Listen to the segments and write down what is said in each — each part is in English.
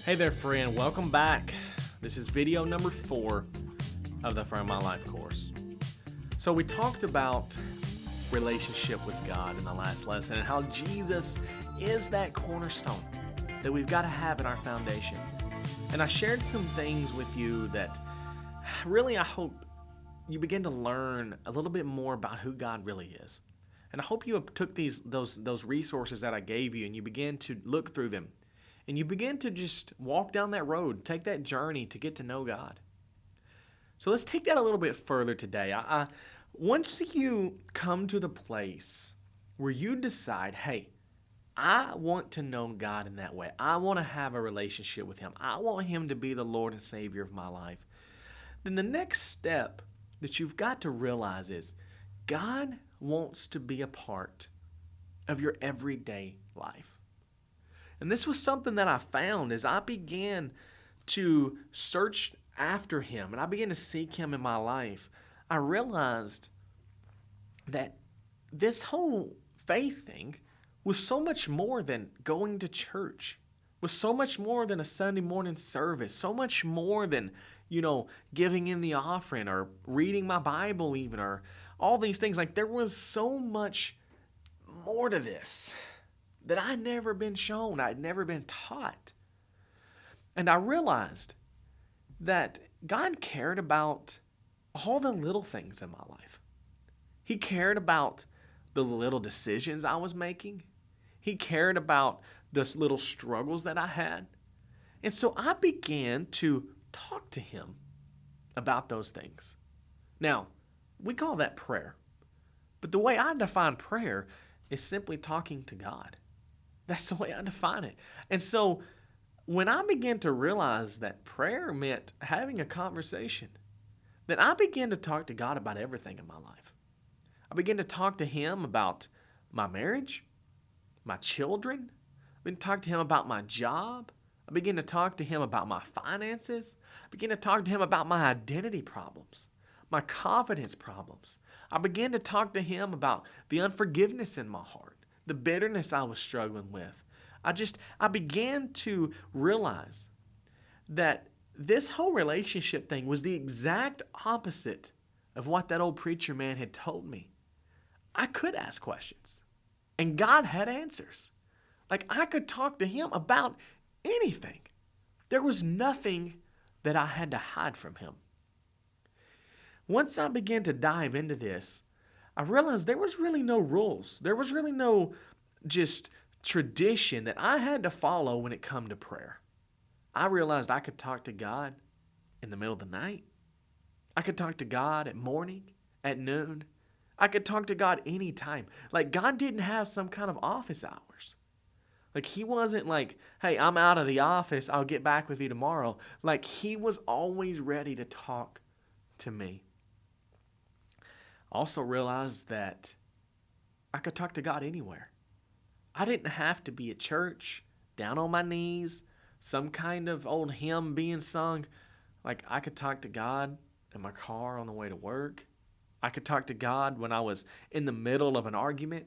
Hey there, friend. Welcome back. This is video number 4 of the From My Life course. So we talked about relationship with God in the last lesson and how Jesus is that cornerstone that we've got to have in our foundation. And I shared some things with you that really I hope you begin to learn a little bit more about who God really is. And I hope you took those resources that I gave you and you begin to look through them. And you begin to just walk down that road, take that journey to get to know God. So let's take that a little bit further today. Once you come to the place where you decide, hey, I want to know God in that way. I want to have a relationship with Him. I want Him to be the Lord and Savior of my life. Then the next step that you've got to realize is God wants to be a part of your everyday life. And this was something that I found as I began to search after Him and I began to seek Him in my life. I realized that this whole faith thing was so much more than going to church, was so much more than a Sunday morning service, so much more than, giving in the offering or reading my Bible even, or all these things. Like, there was so much more to this that I'd never been shown, I'd never been taught. And I realized that God cared about all the little things in my life. He cared about the little decisions I was making. He cared about the little struggles that I had. And so I began to talk to Him about those things. Now, we call that prayer. But the way I define prayer is simply talking to God. That's the way I define it. And so when I began to realize that prayer meant having a conversation, then I began to talk to God about everything in my life. I began to talk to Him about my marriage, my children. I began to talk to Him about my job. I began to talk to Him about my finances. I began to talk to Him about my identity problems, my confidence problems. I began to talk to Him about the unforgiveness in my heart, the bitterness I was struggling with. I began to realize that this whole relationship thing was the exact opposite of what that old preacher man had told me. I could ask questions, and God had answers. Like, I could talk to Him about anything. There was nothing that I had to hide from Him. Once I began to dive into this, I realized there was really no rules. There was really no just tradition that I had to follow when it come to prayer. I realized I could talk to God in the middle of the night. I could talk to God at morning, at noon. I could talk to God anytime. Like, God didn't have some kind of office hours. Like, He wasn't like, hey, I'm out of the office, I'll get back with you tomorrow. Like, He was always ready to talk to me. I also realized that I could talk to God anywhere. I didn't have to be at church, down on my knees, some kind of old hymn being sung. Like, I could talk to God in my car on the way to work. I could talk to God when I was in the middle of an argument.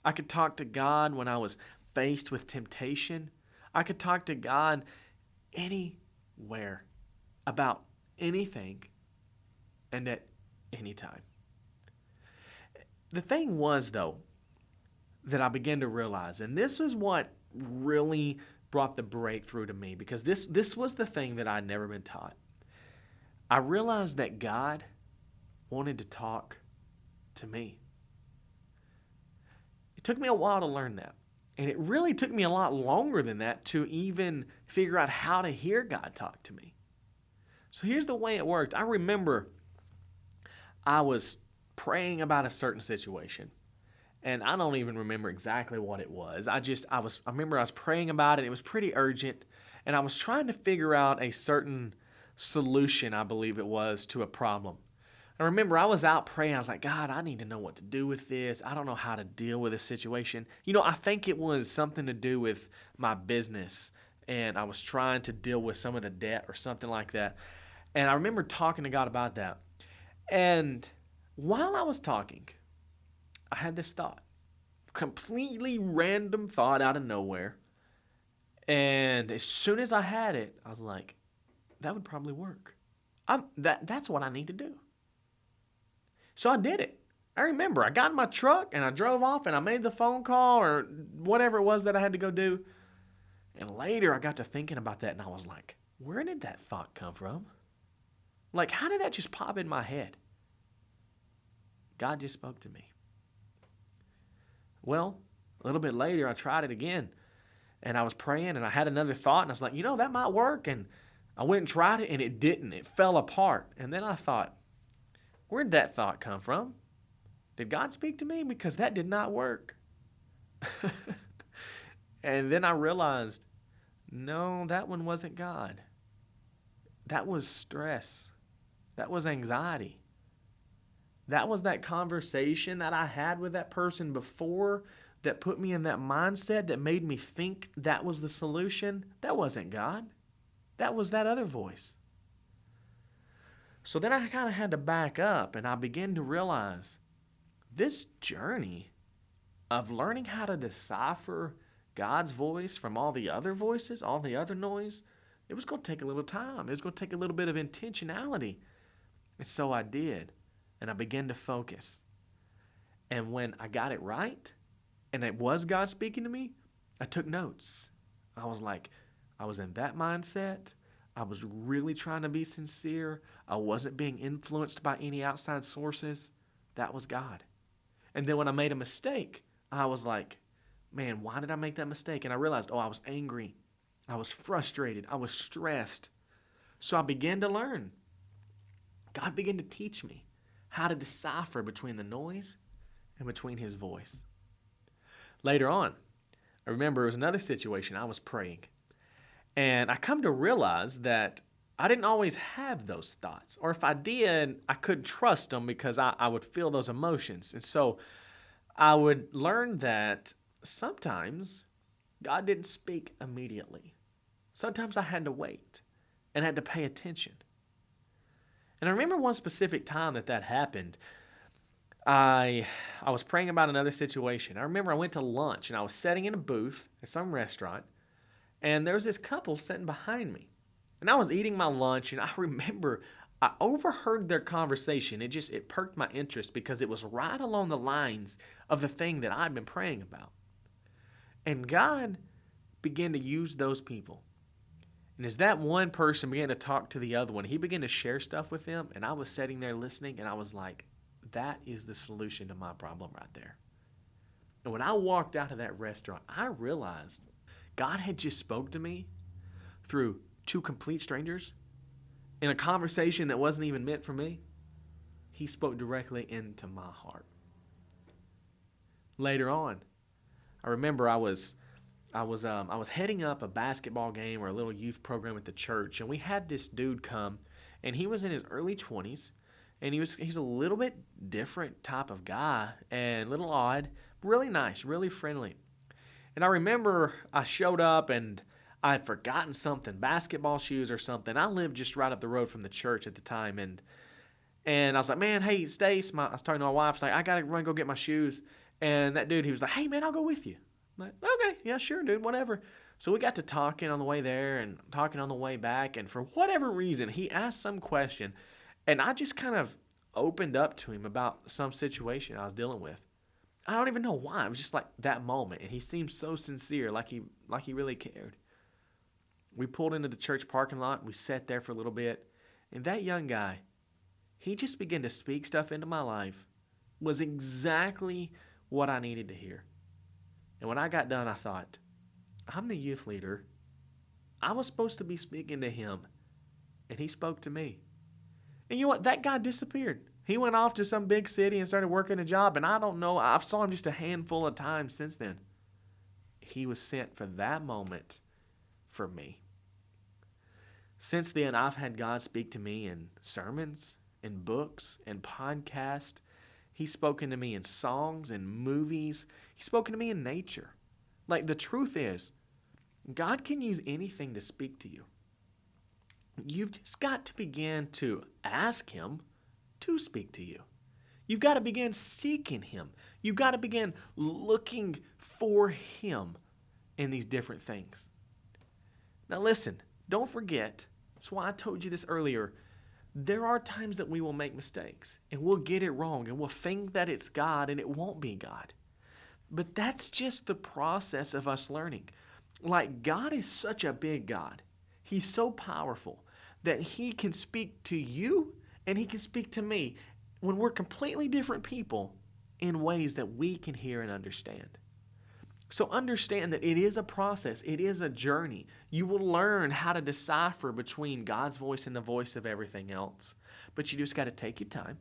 I could talk to God when I was faced with temptation. I could talk to God anywhere about anything and at any time. The thing was, though, that I began to realize, and this was what really brought the breakthrough to me, because this was the thing that I'd never been taught. I realized that God wanted to talk to me. It took me a while to learn that. And it really took me a lot longer than that to even figure out how to hear God talk to me. So here's the way it worked. I remember I was praying about a certain situation. And I don't even remember exactly what it was. I remember I was praying about it. It was pretty urgent. And I was trying to figure out a certain solution, I believe it was, to a problem. I remember I was out praying. I was like, God, I need to know what to do with this. I don't know how to deal with this situation. I think it was something to do with my business. And I was trying to deal with some of the debt or something like that. And I remember talking to God about that. And while I was talking, I had this thought, completely random thought out of nowhere. And as soon as I had it, I was like, that would probably work. That's what I need to do. So I did it. I remember I got in my truck and I drove off and I made the phone call or whatever it was that I had to go do. And later I got to thinking about that and I was like, where did that thought come from? Like, how did that just pop in my head? God just spoke to me. Well, a little bit later I tried it again and I was praying and I had another thought and I was like, that might work. And I went and tried it and it didn't. It fell apart. And then I thought, where'd that thought come from? Did God speak to me? Because that did not work. And then I realized, no, that one wasn't God. That was stress. That was anxiety. That was that conversation that I had with that person before that put me in that mindset that made me think that was the solution. That wasn't God. That was that other voice. So then I kind of had to back up and I began to realize this journey of learning how to decipher God's voice from all the other voices, all the other noise, it was going to take a little time. It was going to take a little bit of intentionality. And so I did. And I began to focus. And when I got it right, and it was God speaking to me, I took notes. I was like, I was in that mindset. I was really trying to be sincere. I wasn't being influenced by any outside sources. That was God. And then when I made a mistake, I was like, man, why did I make that mistake? And I realized, I was angry. I was frustrated. I was stressed. So I began to learn. God began to teach me how to decipher between the noise and between his voice. Later on, I remember it was another situation. I was praying. And I come to realize that I didn't always have those thoughts. Or if I did, I couldn't trust them because I would feel those emotions. And so I would learn that sometimes God didn't speak immediately. Sometimes I had to wait and had to pay attention. And I remember one specific time that happened. I was praying about another situation. I remember I went to lunch and I was sitting in a booth at some restaurant. And there was this couple sitting behind me. And I was eating my lunch, and I remember I overheard their conversation. It perked my interest because it was right along the lines of the thing that I'd been praying about. And God began to use those people. And as that one person began to talk to the other one, he began to share stuff with them, and I was sitting there listening, and I was like, that is the solution to my problem right there. And when I walked out of that restaurant, I realized God had just spoke to me through two complete strangers in a conversation that wasn't even meant for me. He spoke directly into my heart. Later on, I remember I was heading up a basketball game or a little youth program at the church, and we had this dude come, and he was in his early 20s, and he's a little bit different type of guy and a little odd, really nice, really friendly. And I remember I showed up and I had forgotten something, basketball shoes or something. I lived just right up the road from the church at the time. And I was like, man, hey, Stace, I was talking to my wife. I was like, I got to run go get my shoes. And that dude, he was like, hey, man, I'll go with you. I'm like, okay, yeah, sure, dude, whatever. So we got to talking on the way there and talking on the way back. And for whatever reason, he asked some question. And I just kind of opened up to him about some situation I was dealing with. I don't even know why. It was just like that moment. And he seemed so sincere, like he really cared. We pulled into the church parking lot. We sat there for a little bit. And that young guy, he just began to speak stuff into my life. Was exactly what I needed to hear. And when I got done, I thought, I'm the youth leader. I was supposed to be speaking to him. And he spoke to me. And you know what? That guy disappeared. He went off to some big city and started working a job, and I don't know, I've saw him just a handful of times since then. He was sent for that moment for me. Since then, I've had God speak to me in sermons, in books, in podcasts. He's spoken to me in songs and movies. He's spoken to me in nature. Like, the truth is, God can use anything to speak to you. You've just got to begin to ask him to speak to you. You've got to begin seeking him. You've got to begin looking for him in these different things. Now listen, don't forget, that's why I told you this earlier, there are times that we will make mistakes and we'll get it wrong and we'll think that it's God and it won't be God. But that's just the process of us learning. Like, God is such a big God. He's so powerful that He can speak to you and He can speak to me when we're completely different people in ways that we can hear and understand. So understand that it is a process. It is a journey. You will learn how to decipher between God's voice and the voice of everything else. But you just got to take your time.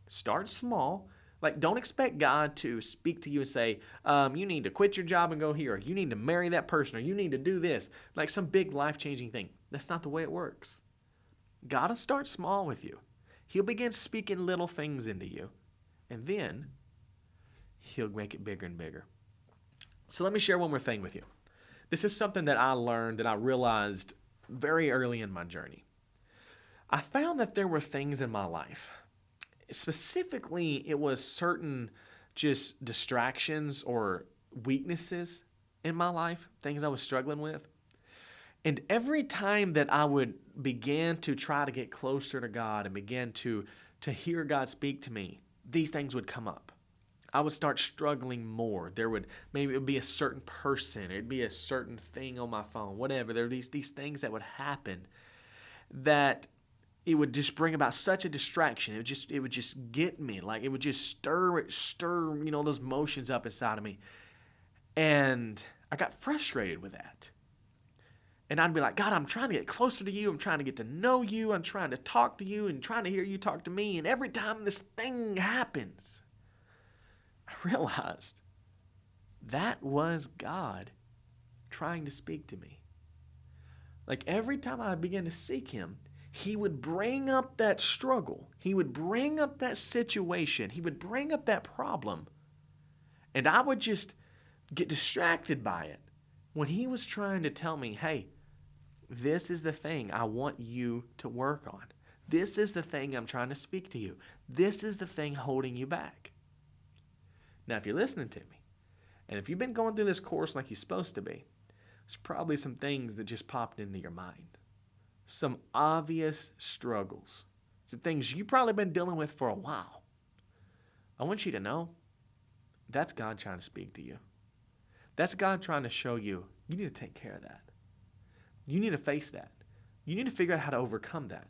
Start small. Like, don't expect God to speak to you and say, you need to quit your job and go here. Or you need to marry that person. Or you need to do this. Like some big life-changing thing. That's not the way it works. God will start small with you. He'll begin speaking little things into you. And then He'll make it bigger and bigger. So let me share one more thing with you. This is something that I learned, that I realized very early in my journey. I found that there were things in my life. Specifically, it was certain just distractions or weaknesses in my life, things I was struggling with. And every time that I would begin to try to get closer to God and begin to hear God speak to me, these things would come up. I would start struggling more. Maybe it would be a certain person, it'd be a certain thing on my phone, whatever. There were these things that would happen that it would just bring about such a distraction. It would just get me. Like, it would just stir, those motions up inside of me. And I got frustrated with that. And I'd be like, God, I'm trying to get closer to you. I'm trying to get to know you. I'm trying to talk to you and trying to hear you talk to me. And every time this thing happens, I realized that was God trying to speak to me. Like, every time I began to seek Him, He would bring up that struggle. He would bring up that situation. He would bring up that problem. And I would just get distracted by it when He was trying to tell me, hey, this is the thing I want you to work on. This is the thing I'm trying to speak to you. This is the thing holding you back. Now, if you're listening to me, and if you've been going through this course like you're supposed to be, there's probably some things that just popped into your mind. Some obvious struggles. Some things you've probably been dealing with for a while. I want you to know that's God trying to speak to you. That's God trying to show you need to take care of that. You need to face that. You need to figure out how to overcome that.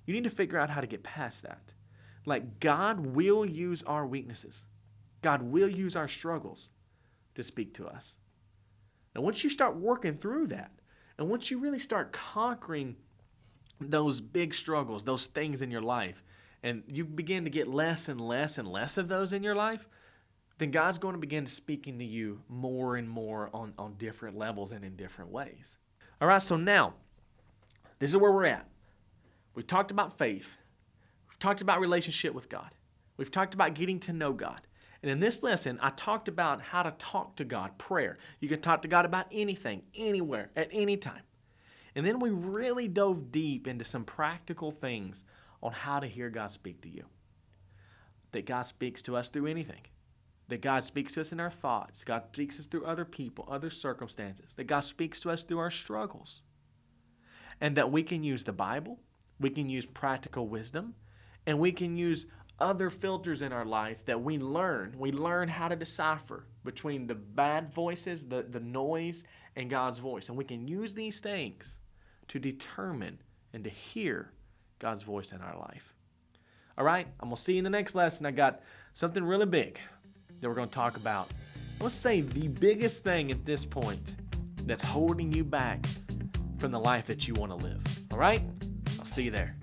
You need to figure out how to get past that. Like, God will use our weaknesses. God will use our struggles to speak to us. Now, once you start working through that, and once you really start conquering those big struggles, those things in your life, and you begin to get less and less and less of those in your life, then God's going to begin speaking to you more and more on different levels and in different ways. All right, so now, this is where we're at. We've talked about faith. We've talked about relationship with God. We've talked about getting to know God. And in this lesson, I talked about how to talk to God, prayer. You can talk to God about anything, anywhere, at any time. And then we really dove deep into some practical things on how to hear God speak to you. That God speaks to us through anything. That God speaks to us in our thoughts. God speaks to us through other people, other circumstances. That God speaks to us through our struggles. And that we can use the Bible, we can use practical wisdom, and we can use other filters in our life that we learn. We learn how to decipher between the bad voices, the noise, and God's voice. And we can use these things to determine and to hear God's voice in our life. All right, I'm going to see you in the next lesson. I got something really big that we're going to talk about. Let's say the biggest thing at this point that's holding you back from the life that you want to live. All right, I'll see you there.